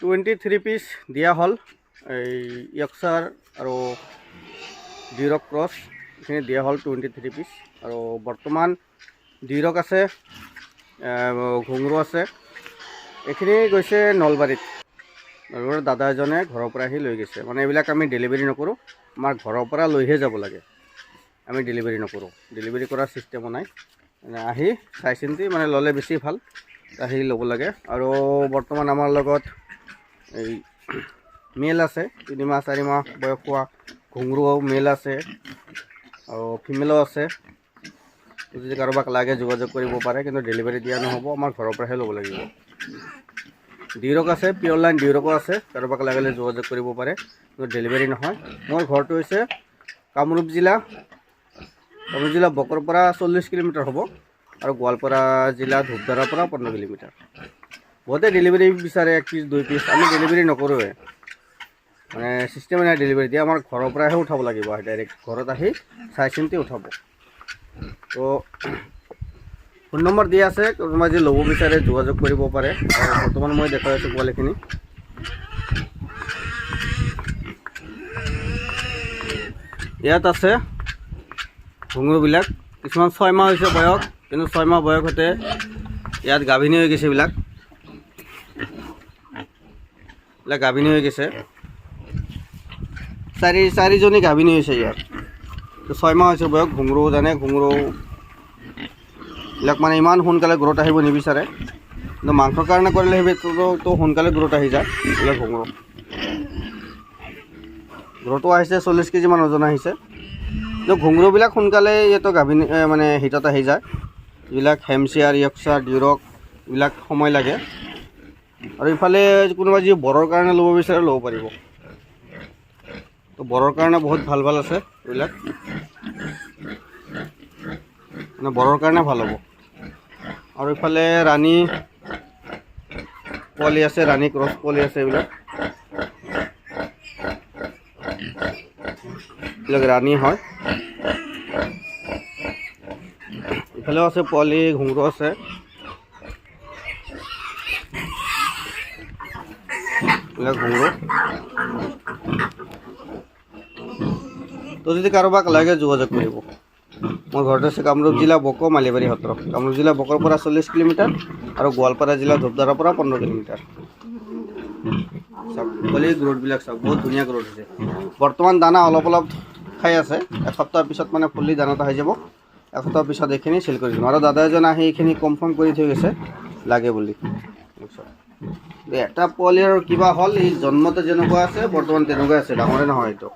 23 piece দিয়া হল এই ইয়ৰ্কশ্বাৰ আৰু ডিৰক ক্ৰছ এইখিনি দিয়া হল 23 পিস আৰু বৰ্তমান ডিৰক আছে ঘুংৰু আছে এইখিনি গৈছে নলবাৰীত দাদা এজনে ঘৰৰ পৰা আহি লৈ গৈছে মানে এইবিলাক আমি ডেলিভাৰী নকৰোঁ আমাৰ ঘৰৰ পৰা লৈহে যাব লাগে আমি ডেলিভাৰী নকৰোঁ ডেলিভাৰী কৰাৰ চিষ্টেমো নাই মানে আহি চাই চিন্তি মানে ল'লে বেছি ভাল আহি ল'ব লাগে আৰু বৰ্তমান আমাৰ লগত এই মেল আছে 3 মাহ 4 মাহ বয়স হোৱা ঘুংৰু মেল আছে আৰু ফিমেলো আছে যদি কাৰোবাক লাগে যোগাযোগ কৰিব পাৰে কিন্তু ডেলিভাৰী দিয়া নহ'ব আমাৰ ঘৰৰ পৰাহে ল'ব লাগিব ডিৰক আছে পিয়ৰ লাইন ডিৰকো আছে কাৰোবাক লাগিলে যোগাযোগ কৰিব পাৰে কিন্তু ডেলিভাৰী নহয় মোৰ ঘৰটো হৈছে কামৰূপ জিলা বকৰ পৰা 40 কিলোমিটাৰ হ'ব আৰু গোৱালপাৰা জিলা ধূপধাৰাৰ পৰা 15 কিলোমিটাৰ বহুতে ডেলিভাৰী বিচাৰে 1 পিস 2 পিস আমি ডেলিভাৰী নকৰোঁৱে মানে চিষ্টেম নাই ডেলিভাৰী দিয়া আমাৰ ঘৰৰ পৰাহে উঠাব লাগিব ডাইৰেক্ট ঘৰত আহি চাই চিন্তি উঠাব তো ফোন নম্বৰ দিয়া আছে কোনোবাই যদি ল'ব বিচাৰে যোগাযোগ কৰিব পাৰে আৰু বৰ্তমান মই দেখাই আছোঁ পোৱালিখিনি ইয়াত আছে ঘুংৰুবিলাক কিছুমান 6 মাহ হৈছে বয়স কিন্তু 6 মাহ বয়স হতে ইয়াত গাভিনী হৈ গৈছে এইবিলাক গাভিনী হৈ গৈছে চাৰিজনী গাভিনী হৈছে ইয়াত তো 6 মাহ হৈছে বয়স ঘুংৰু জানে ঘুংৰু এইবিলাক মানে ইমান সোনকালে গ্ৰোথ আহিব নিবিচাৰে কিন্তু মাংসৰ কাৰণে কৰিলে সেইটোতো সোনকালে গ্ৰোথ আহি যায় এইবিলাক ঘুংৰু গ্ৰোথো আহিছে 40 কেজি মান ওজন আহিছে কিন্তু ঘুংৰুবিলাক সোনকালে ইয়াতো গাভিনী মানে হিটত আহি যায় যিবিলাক হেমচিয়াৰ ইয়ৰ্কশ্বাৰ ডিৰক এইবিলাক সময় লাগে আৰু ইফালে কোনোবা যি বৰৰ কাৰণে ল'ব বিচাৰে ল'ব পাৰিব তো বৰৰ কাৰণে বহুত ভাল ভাল আছে এইবিলাক মানে বৰৰ কাৰণে ভাল হ'ব আৰু ইফালে ৰাণী পোৱালি আছে ৰাণী ক্ৰছ পোৱালি আছে এইবিলাক ৰাণী হয় ইফালেও আছে পোৱালি ঘুংৰু আছে এইবিলাক ঘুংৰু তো যদি কাৰোবাক লাগে যোগাযোগ কৰিব মোৰ ঘৰটো হৈছে কামৰূপ জিলা বক মালিবাৰী সত্ৰ কামৰূপ জিলা বকৰ পৰা 40 কিলোমিটাৰ আৰু গোৱালপাৰা জিলা ধূপধাৰাৰ পৰা 15 কিলোমিটাৰ চাওক পোৱালি গ্ৰোথবিলাক চাওক বহুত ধুনীয়া গ্ৰোথ হৈছে বৰ্তমান দানা অলপ খাই আছে এসপ্তাহৰ পিছত মানে ফুল্লি দানাটো হৈ যাব এসপ্তাহৰ পিছত এইখিনি চেল কৰি দিম আৰু দাদা এজন আহি এইখিনি কনফাৰ্ম কৰি থৈ গৈছে লাগে বুলি এটা পোৱালি আৰু কিবা হ'ল এই জন্মতে যেনেকুৱা আছে বৰ্তমান তেনেকুৱা আছে ডাঙৰে নহয় এইটো